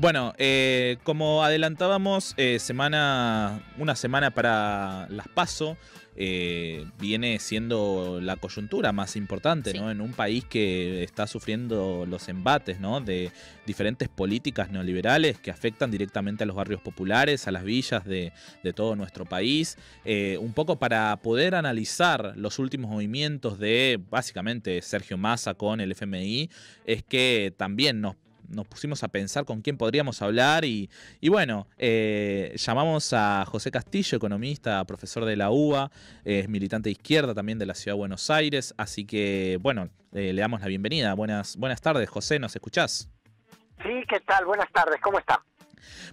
Bueno, como adelantábamos, una semana para las PASO viene siendo la coyuntura más importante, Sí. ¿no? En un país que está sufriendo los embates, ¿no? De diferentes políticas neoliberales que afectan directamente a los barrios populares, a las villas de todo nuestro país. Un poco para poder analizar los últimos movimientos de, básicamente, Sergio Massa con el FMI, es que también nos pusimos a pensar con quién podríamos hablar y bueno, llamamos a José Castillo, economista, profesor de la UBA, es militante de izquierda también de la Ciudad de Buenos Aires, así que bueno, le damos la bienvenida. Buenas tardes, José, ¿nos escuchás? Sí, ¿qué tal? Buenas tardes, ¿cómo está?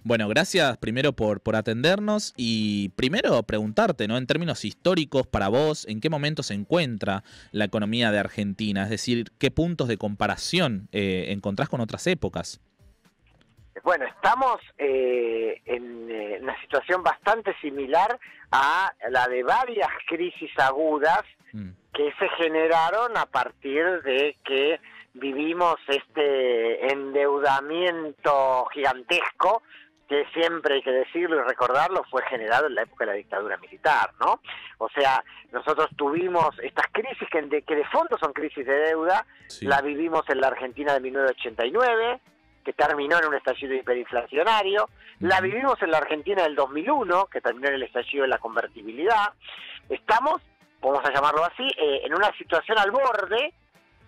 Bueno, gracias primero por atendernos y primero preguntarte, ¿no? En términos históricos, para vos, ¿en qué momento se encuentra la economía de Argentina? Es decir, ¿qué puntos de comparación encontrás con otras épocas? Bueno, estamos en una situación bastante similar a la de varias crisis agudas que se generaron a partir de que vivimos este endeudamiento gigantesco que siempre hay que decirlo y recordarlo, fue generado en la época de la dictadura militar, ¿no? O sea, nosotros tuvimos estas crisis que de fondo son crisis de deuda, Sí. la vivimos en la Argentina de 1989, que terminó en un estallido hiperinflacionario, la vivimos en la Argentina del 2001, que terminó en el estallido de la convertibilidad. Estamos, vamos a llamarlo así, en una situación al borde,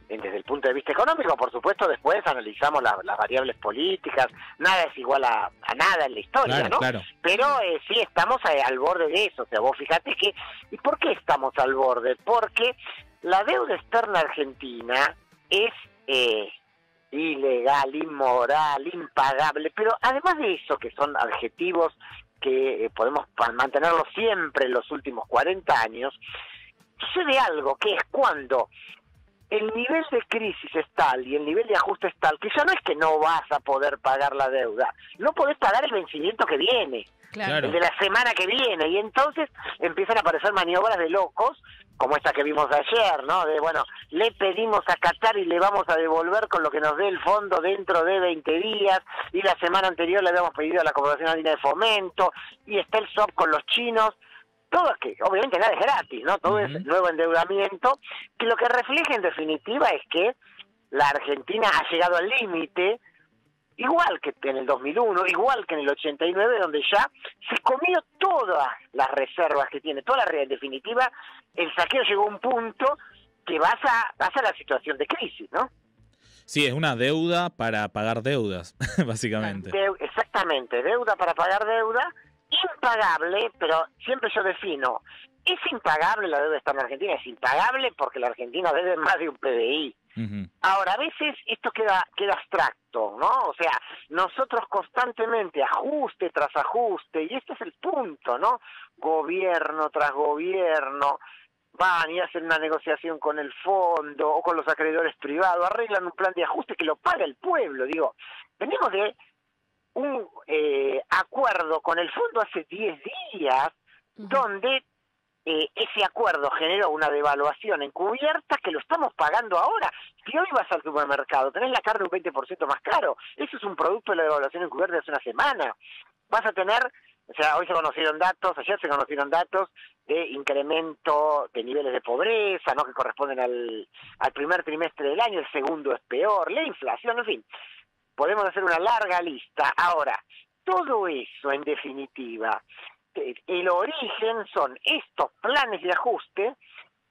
desde el punto de vista económico, por supuesto. Después analizamos las variables políticas, nada es igual a nada en la historia, Claro, ¿no? claro. Pero sí estamos al borde de eso. O sea, vos fíjate que... ¿Y por qué estamos al borde? Porque la deuda externa argentina es ilegal, inmoral, impagable, pero además de eso, que son adjetivos que podemos mantenerlos siempre en los últimos 40 años, sucede algo, que es cuando el nivel de crisis es tal y el nivel de ajuste es tal que ya no es que no vas a poder pagar la deuda, no podés pagar el vencimiento que viene, Claro. el de la semana que viene, y entonces empiezan a aparecer maniobras de locos, como esta que vimos ayer, ¿no? De, bueno, le pedimos a Qatar y le vamos a devolver con lo que nos dé el fondo dentro de 20 días, y la semana anterior le habíamos pedido a la Corporación Andina de Fomento, y está el swap con los chinos. Todo es que, obviamente, nada es gratis, ¿no? Todo es nuevo endeudamiento, que lo que refleja en definitiva es que la Argentina ha llegado al límite, igual que en el 2001, igual que en el 89, donde ya se comió todas las reservas que tiene, toda la realidad. En definitiva, el saqueo llegó a un punto que vas a la situación de crisis, ¿no? Sí, es una deuda para pagar deudas, básicamente. Exactamente, deuda para pagar deuda, impagable, pero siempre yo defino, ¿es impagable la deuda externa argentina? Es impagable porque la Argentina debe más de un PBI. Ahora, a veces esto queda abstracto, ¿no? O sea, nosotros constantemente, ajuste tras ajuste, y este es el punto, ¿no? Gobierno tras gobierno, van y hacen una negociación con el fondo o con los acreedores privados, arreglan un plan de ajuste que lo paga el pueblo. Digo, venimos de un acuerdo con el fondo hace 10 días, donde ese acuerdo generó una devaluación encubierta que lo estamos pagando ahora. Si hoy vas al supermercado, tenés la carne un 20% más caro, eso es un producto de la devaluación encubierta de hace una semana. Vas a tener, o sea, hoy se conocieron datos, ayer se conocieron datos de incremento de niveles de pobreza, ¿no? Que corresponden al primer trimestre del año, el segundo es peor, la inflación, en fin. Podemos hacer una larga lista. Ahora, todo eso, en definitiva, el origen son estos planes de ajuste,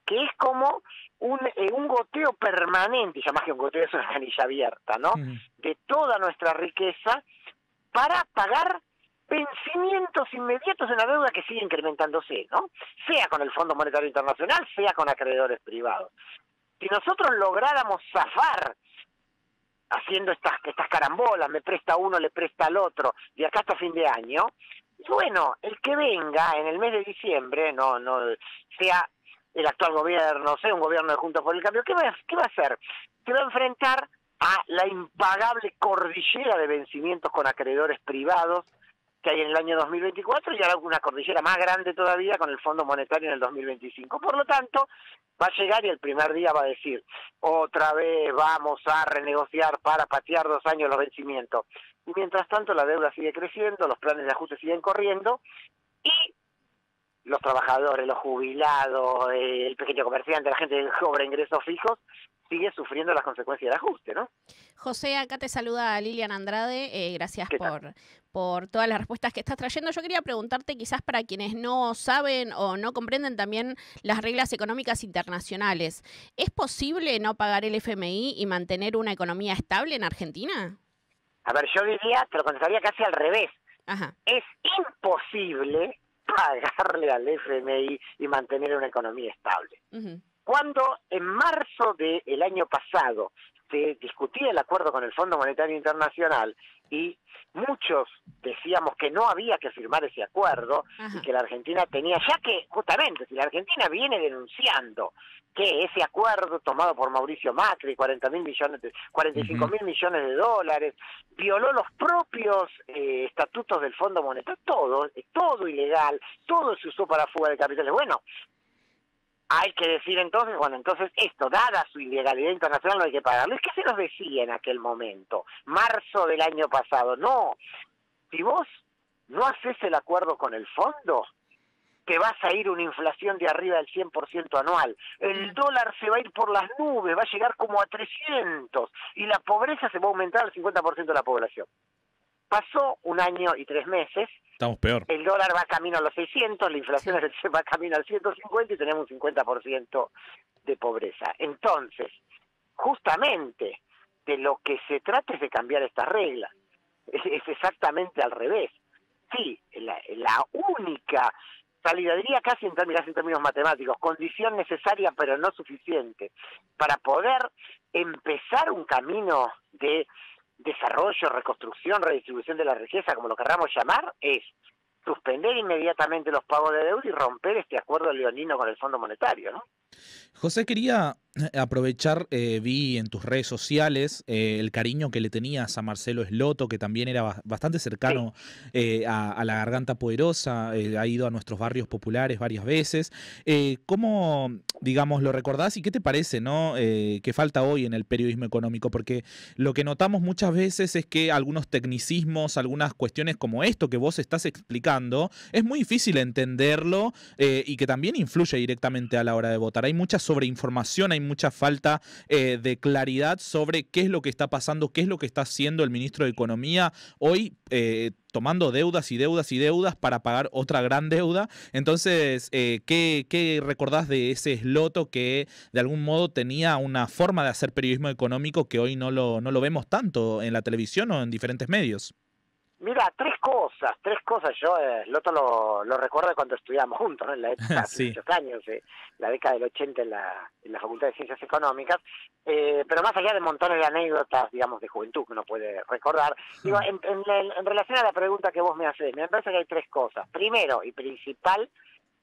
que es como un goteo permanente, ya más que un goteo, es una canilla abierta, ¿no? De toda nuestra riqueza para pagar vencimientos inmediatos en la deuda que sigue incrementándose, ¿no? Sea con el Fondo Monetario Internacional, sea con acreedores privados. Si nosotros lográramos zafar haciendo estas carambolas, me presta uno, le presta al otro, y acá hasta fin de año, bueno, el que venga en el mes de diciembre, no sea el actual gobierno, sea un gobierno de Juntos por el Cambio, ¿qué va a hacer? Se va a enfrentar a la impagable cordillera de vencimientos con acreedores privados que hay en el año 2024 y ahora una cordillera más grande todavía con el Fondo Monetario en el 2025. Por lo tanto, va a llegar y el primer día va a decir, otra vez vamos a renegociar para patear 2 años los vencimientos. y mientras tanto la deuda sigue creciendo, los planes de ajuste siguen corriendo, y los trabajadores, los jubilados, el pequeño comerciante, la gente que cobra ingresos fijos, sigue sufriendo las consecuencias del ajuste, ¿no? José, acá te saluda Lilian Andrade, gracias por todas las respuestas que estás trayendo. Yo quería preguntarte, quizás para quienes no saben o no comprenden también las reglas económicas internacionales, ¿es posible no pagar el FMI y mantener una economía estable en Argentina? A ver, yo diría, te lo contestaría casi al revés. Ajá. Es imposible pagarle al FMI y mantener una economía estable. Cuando en marzo del año pasado se discutía el acuerdo con el Fondo Monetario Internacional y muchos decíamos que no había que firmar ese acuerdo, y que la Argentina tenía, ya que justamente si la Argentina viene denunciando que ese acuerdo tomado por Mauricio Macri, 45.000 millones de dólares, violó los propios estatutos del Fondo Monetario, todo ilegal, todo se usó para fuga de capitales. Bueno, hay que decir entonces, bueno, entonces esto, dada su ilegalidad internacional, no hay que pagarlo. Es que se nos decía en aquel momento, marzo del año pasado, no, si vos no haces el acuerdo con el fondo, te vas a ir una inflación de arriba del 100% anual. El dólar se va a ir por las nubes, va a llegar como a 300, y la pobreza se va a aumentar al 50% de la población. Pasó 1 año y 3 meses. Estamos peor. El dólar va camino a los 600, la inflación va camino al 150 y tenemos un 50% de pobreza. Entonces, justamente de lo que se trata es de cambiar estas reglas. Es exactamente al revés. Sí, la única salida, diría casi en términos matemáticos, condición necesaria pero no suficiente para poder empezar un camino de desarrollo, reconstrucción, redistribución de la riqueza, como lo querramos llamar, es suspender inmediatamente los pagos de deuda y romper este acuerdo leonino con el Fondo Monetario, ¿no? José, quería aprovechar, vi en tus redes sociales el cariño que le tenías a Marcelo Esloto, que también era bastante cercano a la Garganta Poderosa, ha ido a nuestros barrios populares varias veces. ¿Cómo, digamos, lo recordás y qué te parece, ¿no? Que falta hoy en el periodismo económico? Porque lo que notamos muchas veces es que algunos tecnicismos, algunas cuestiones como esto que vos estás explicando, es muy difícil entenderlo y que también influye directamente a la hora de votar. Hay mucha sobreinformación, hay mucha falta de claridad sobre qué es lo que está pasando, qué es lo que está haciendo el ministro de Economía hoy, tomando deudas y deudas y deudas para pagar otra gran deuda. Entonces, ¿qué recordás de ese Esloto que de algún modo tenía una forma de hacer periodismo económico que hoy no lo vemos tanto en la televisión o en diferentes medios? Mira, tres cosas. Yo Esloto lo recuerdo cuando estudiamos juntos, ¿no? En la época, hace muchos años, la década del 80 en la Facultad de Ciencias Económicas, pero más allá de montones de anécdotas, digamos, de juventud que uno puede recordar, digo, en relación a la pregunta que vos me haces, me parece que hay tres cosas. Primero y principal,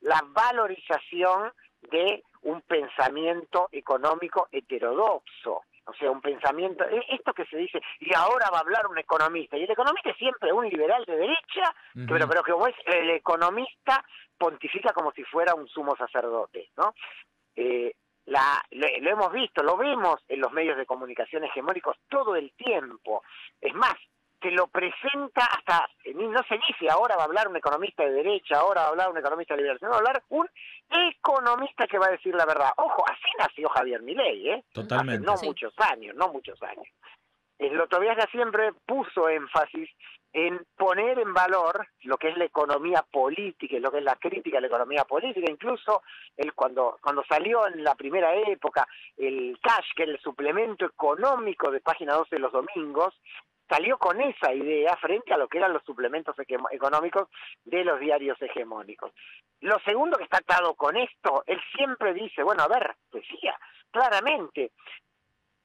la valorización de un pensamiento económico heterodoxo. O sea, un pensamiento, esto que se dice, y ahora va a hablar un economista, y el economista es siempre un liberal de derecha, pero como es el economista, pontifica como si fuera un sumo sacerdote, ¿no? Lo hemos visto, lo vemos en los medios de comunicación hegemónicos todo el tiempo. Es más, se lo presenta hasta, no se dice ahora va a hablar un economista de derecha, ahora va a hablar un economista liberal, sino va a hablar un economista que va a decir la verdad. Ojo, así nació Javier Milei, Totalmente. Hace no muchos años. Esloto Viaga siempre puso énfasis en poner en valor lo que es la economía política y lo que es la crítica a la economía política. Incluso él cuando salió en la primera época el Cash, que era el suplemento económico de Página 12 de los domingos, salió con esa idea frente a lo que eran los suplementos económicos de los diarios hegemónicos. Lo segundo que está atado con esto, él siempre dice, bueno, a ver, decía claramente,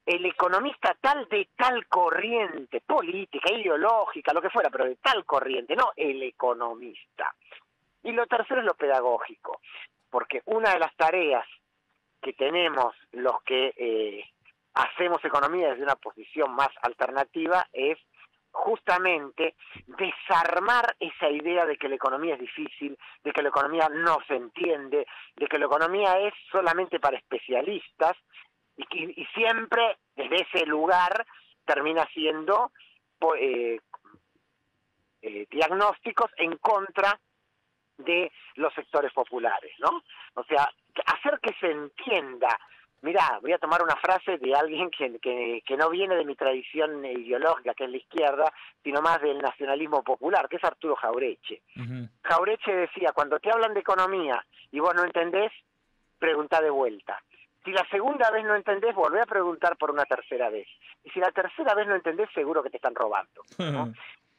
el economista tal de tal corriente política, ideológica, lo que fuera, pero de tal corriente, no el economista. Y lo tercero es lo pedagógico, porque una de las tareas que tenemos los que hacemos economía desde una posición más alternativa es justamente desarmar esa idea de que la economía es difícil, de que la economía no se entiende, de que la economía es solamente para especialistas y siempre desde ese lugar termina siendo diagnósticos en contra de los sectores populares, ¿no? O sea, hacer que se entienda. Mirá, voy a tomar una frase de alguien que no viene de mi tradición ideológica, que es la izquierda, sino más del nacionalismo popular, que es Arturo Jauretche. Jauretche decía, cuando te hablan de economía y vos no entendés, preguntá de vuelta. Si la segunda vez no entendés, volvé a preguntar por una tercera vez. Y si la tercera vez no entendés, seguro que te están robando, ¿no?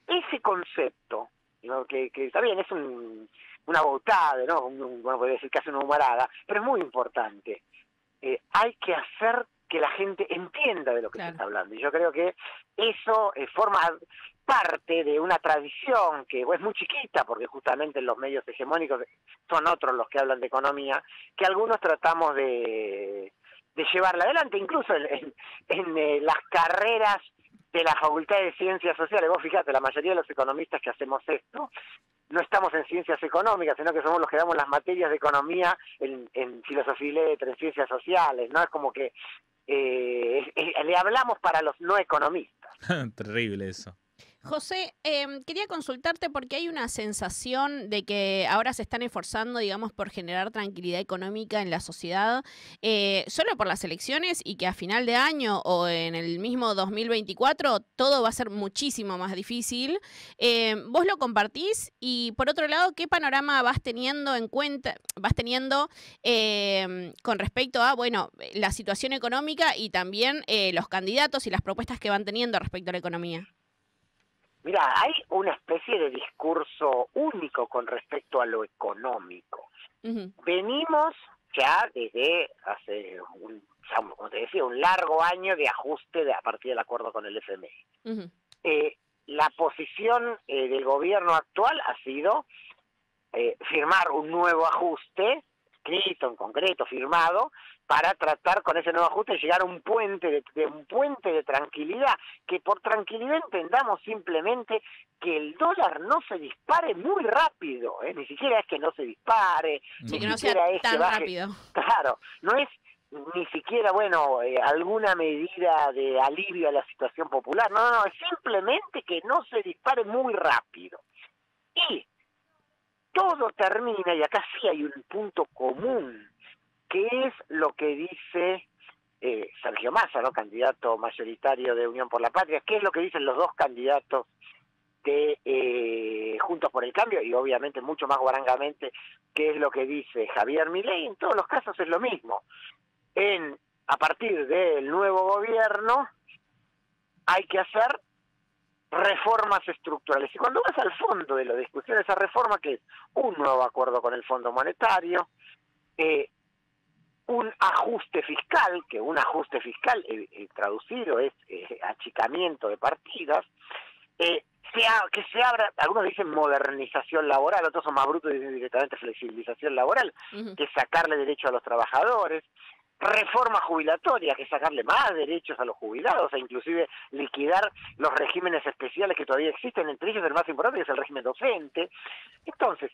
Ese concepto, ¿no? que está bien, es una botada, ¿no? Bueno, podría decir casi una humarada, pero es muy importante. Hay que hacer que la gente entienda de lo que se está hablando. Y yo creo que eso forma parte de una tradición que es muy chiquita, porque justamente los medios hegemónicos son otros los que hablan de economía, que algunos tratamos de llevarla adelante, incluso en las carreras de la Facultad de Ciencias Sociales. Vos fíjate, la mayoría de los economistas que hacemos esto no estamos en ciencias económicas, sino que somos los que damos las materias de economía en filosofía y letras, en ciencias sociales, ¿no? Es como que le hablamos para los no economistas. Terrible eso. José, quería consultarte porque hay una sensación de que ahora se están esforzando, digamos, por generar tranquilidad económica en la sociedad, solo por las elecciones, y que a final de año o en el mismo 2024 todo va a ser muchísimo más difícil. ¿Vos lo compartís? Y por otro lado, ¿qué panorama vas teniendo con respecto a, bueno, la situación económica y también los candidatos y las propuestas que van teniendo respecto a la economía? Mira, hay una especie de discurso único con respecto a lo económico. Venimos ya desde hace, como te decía, un largo año de ajuste a partir del acuerdo con el FMI. La posición del gobierno actual ha sido firmar un nuevo ajuste, escrito en concreto, firmado, para tratar con ese nuevo ajuste de llegar a un puente de tranquilidad, que por tranquilidad entendamos simplemente que el dólar no se dispare muy rápido, ni siquiera es que no se dispare, ni que no sea tan rápido. Claro, no es ni siquiera, bueno, alguna medida de alivio a la situación popular, no, es simplemente que no se dispare muy rápido. Y todo termina, y acá sí hay un punto común, que es lo que dice Sergio Massa, ¿no? Candidato mayoritario de Unión por la Patria, qué es lo que dicen los dos candidatos de Juntos por el Cambio, y obviamente mucho más guarangamente qué es lo que dice Javier Milei. En todos los casos es lo mismo. A partir del nuevo gobierno hay que hacer reformas estructurales. Y cuando vas al fondo de la discusión de esa reforma, que es un nuevo acuerdo con el Fondo Monetario, un ajuste fiscal, que un ajuste fiscal traducido es achicamiento de partidas, que se abra, algunos dicen modernización laboral, otros son más brutos y dicen directamente flexibilización laboral, que es sacarle derecho a los trabajadores, reforma jubilatoria, que es sacarle más derechos a los jubilados, e inclusive liquidar los regímenes especiales que todavía existen, entre ellos el más importante, que es el régimen docente. Entonces,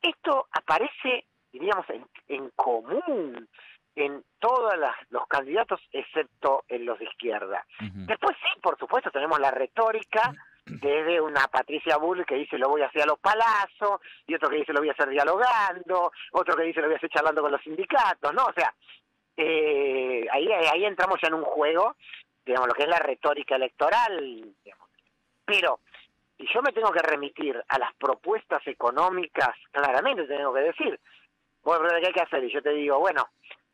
esto aparece, diríamos, en común en todos los candidatos, excepto en los de izquierda. Después sí, por supuesto, tenemos la retórica desde una Patricia Bull que dice lo voy a hacer a los palazos, y otro que dice lo voy a hacer dialogando, otro que dice lo voy a hacer charlando con los sindicatos, ¿no? O sea, ahí entramos ya en un juego, digamos, lo que es la retórica electoral, digamos. Pero si yo me tengo que remitir a las propuestas económicas, claramente tengo que decir, bueno, ¿qué hay que hacer? Y yo te digo, bueno,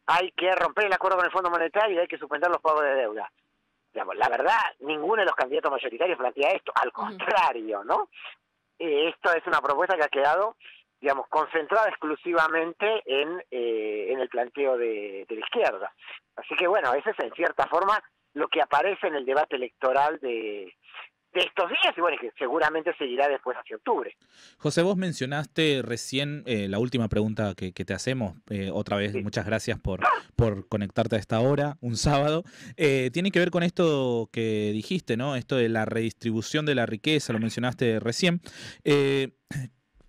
hay que romper el acuerdo con el Fondo Monetario y hay que suspender los pagos de deuda. Digamos, la verdad, ninguno de los candidatos mayoritarios plantea esto, al contrario, ¿no? Esto es una propuesta que ha quedado, digamos, concentrada exclusivamente en el planteo de la izquierda. Así que bueno, ese es en cierta forma lo que aparece en el debate electoral de estos días, y bueno, que seguramente seguirá después hacia octubre. José, vos mencionaste recién la última pregunta que te hacemos, otra vez, sí. Muchas gracias por conectarte a esta hora, un sábado. Tiene que ver con esto que dijiste, ¿no? Esto de la redistribución de la riqueza, lo mencionaste recién.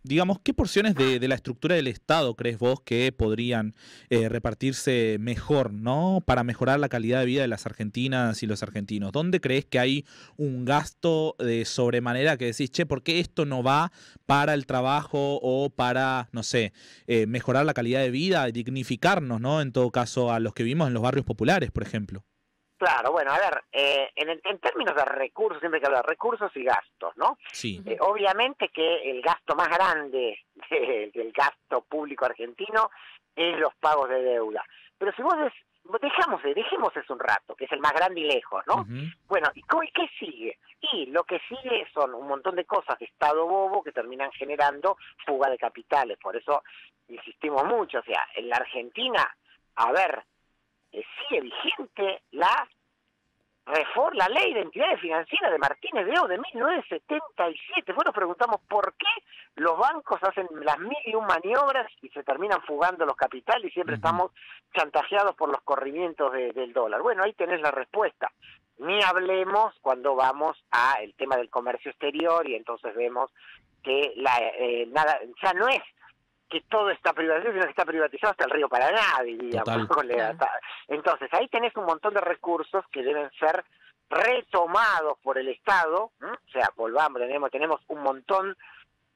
digamos, ¿qué porciones de la estructura del Estado crees vos que podrían repartirse mejor, ¿no? Para mejorar la calidad de vida de las argentinas y los argentinos? ¿Dónde crees que hay un gasto de sobremanera que decís, che, ¿por qué esto no va para el trabajo o para, no sé, mejorar la calidad de vida, dignificarnos, ¿no? En todo caso, a los que vivimos en los barrios populares, por ejemplo. Claro, bueno, a ver, en términos de recursos, siempre hay que hablar de recursos y gastos, ¿no? Sí. Obviamente que el gasto más grande del gasto público argentino es los pagos de deuda. Pero si vos dejemos eso un rato, que es el más grande y lejos, ¿no? Bueno, ¿y qué sigue? Y lo que sigue son un montón de cosas de Estado bobo que terminan generando fuga de capitales. Por eso insistimos mucho, o sea, en la Argentina, a ver, sigue vigente la ley de entidades financieras de Martínez de O de 1977. Después nos preguntamos por qué los bancos hacen las mil y un maniobras y se terminan fugando los capitales y siempre estamos chantajeados por los corrimientos del dólar. Bueno, ahí tenés la respuesta. Ni hablemos cuando vamos a el tema del comercio exterior y entonces vemos que nada, ya no es que todo está privatizado, sino que está privatizado hasta el río Paraná, diríamos. Entonces, ahí tenés un montón de recursos que deben ser retomados por el Estado, o sea, volvamos, tenemos un montón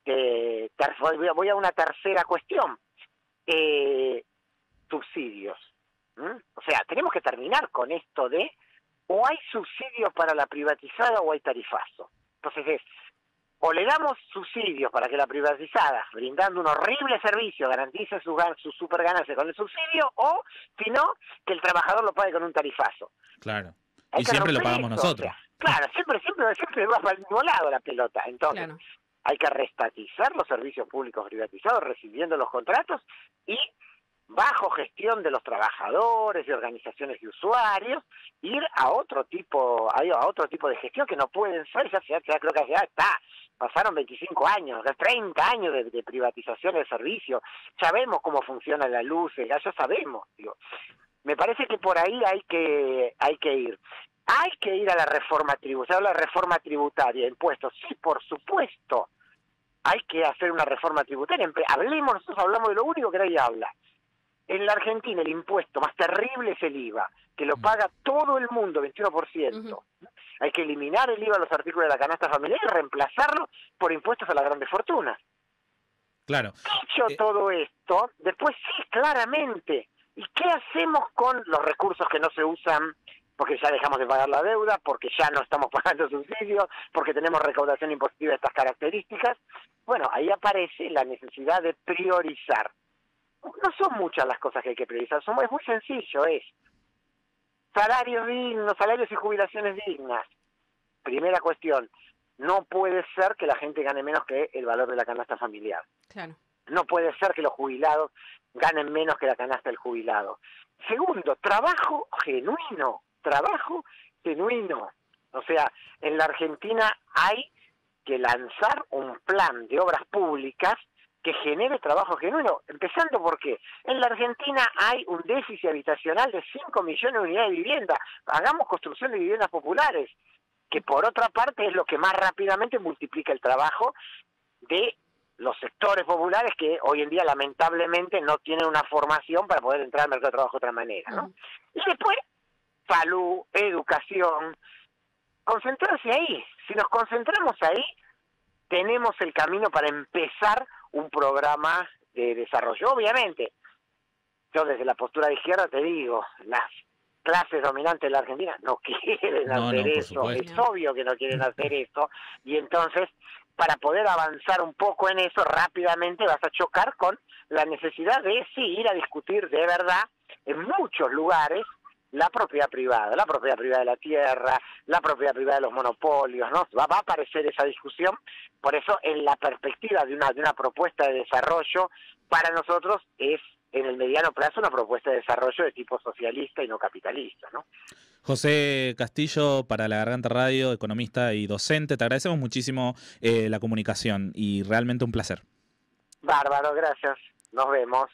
de... Voy a una tercera cuestión, subsidios. O sea, tenemos que terminar con esto de o hay subsidios para la privatizada o hay tarifazo. Entonces o le damos subsidios para que la privatizada, brindando un horrible servicio, garantice su super ganancia con el subsidio, o, si no, que el trabajador lo pague con un tarifazo. Claro. Y siempre lo pagamos nosotros. O sea, claro, siempre va para el mismo lado la pelota. Entonces, hay que restatizar los servicios públicos privatizados, recibiendo los contratos y bajo gestión de los trabajadores y organizaciones de usuarios, ir a otro tipo de gestión que no pueden ser, ya creo que ya está. Pasaron 25 años, 30 años de privatización del servicio, sabemos cómo funciona la luz, el gas, ya sabemos. Digo. Me parece que por ahí hay que ir. Hay que ir a la reforma tributaria, impuestos, sí, por supuesto. Hay que hacer una reforma tributaria. Nosotros hablamos de lo único que nadie habla. En la Argentina el impuesto más terrible es el IVA, que lo paga todo el mundo, 21%. Hay que eliminar el IVA a los artículos de la canasta familiar y reemplazarlo por impuestos a las grandes fortunas. Claro. Dicho todo esto, después sí, claramente. ¿Y qué hacemos con los recursos que no se usan? Porque ya dejamos de pagar la deuda, porque ya no estamos pagando subsidios, porque tenemos recaudación impositiva de estas características. Bueno, ahí aparece la necesidad de priorizar. No son muchas las cosas que hay que priorizar, es muy sencillo, es salarios dignos, salarios y jubilaciones dignas. Primera cuestión, no puede ser que la gente gane menos que el valor de la canasta familiar. Claro. No puede ser que los jubilados ganen menos que la canasta del jubilado. Segundo, trabajo genuino. O sea, en la Argentina hay que lanzar un plan de obras públicas que genere trabajo genuino, empezando porque en la Argentina hay un déficit habitacional de 5 millones de unidades de vivienda. Hagamos construcción de viviendas populares, que por otra parte es lo que más rápidamente multiplica el trabajo de los sectores populares que hoy en día lamentablemente no tienen una formación para poder entrar al mercado de trabajo de otra manera, ¿no? Y después, salud, educación, concentrarse ahí. Si nos concentramos ahí, tenemos el camino para empezar un programa de desarrollo. Obviamente, yo desde la postura de izquierda te digo, las clases dominantes de la Argentina no quieren hacer eso, es obvio que no quieren hacer eso, y entonces, para poder avanzar un poco en eso, rápidamente vas a chocar con la necesidad de, sí, ir a discutir de verdad, en muchos lugares, la propiedad privada de la tierra, la propiedad privada de los monopolios, ¿no? Va a aparecer esa discusión, por eso en la perspectiva de una propuesta de desarrollo, para nosotros es en el mediano plazo una propuesta de desarrollo de tipo socialista y no capitalista, ¿no? José Castillo, para La Garganta Radio, economista y docente, te agradecemos muchísimo la comunicación y realmente un placer. Bárbaro, gracias, nos vemos.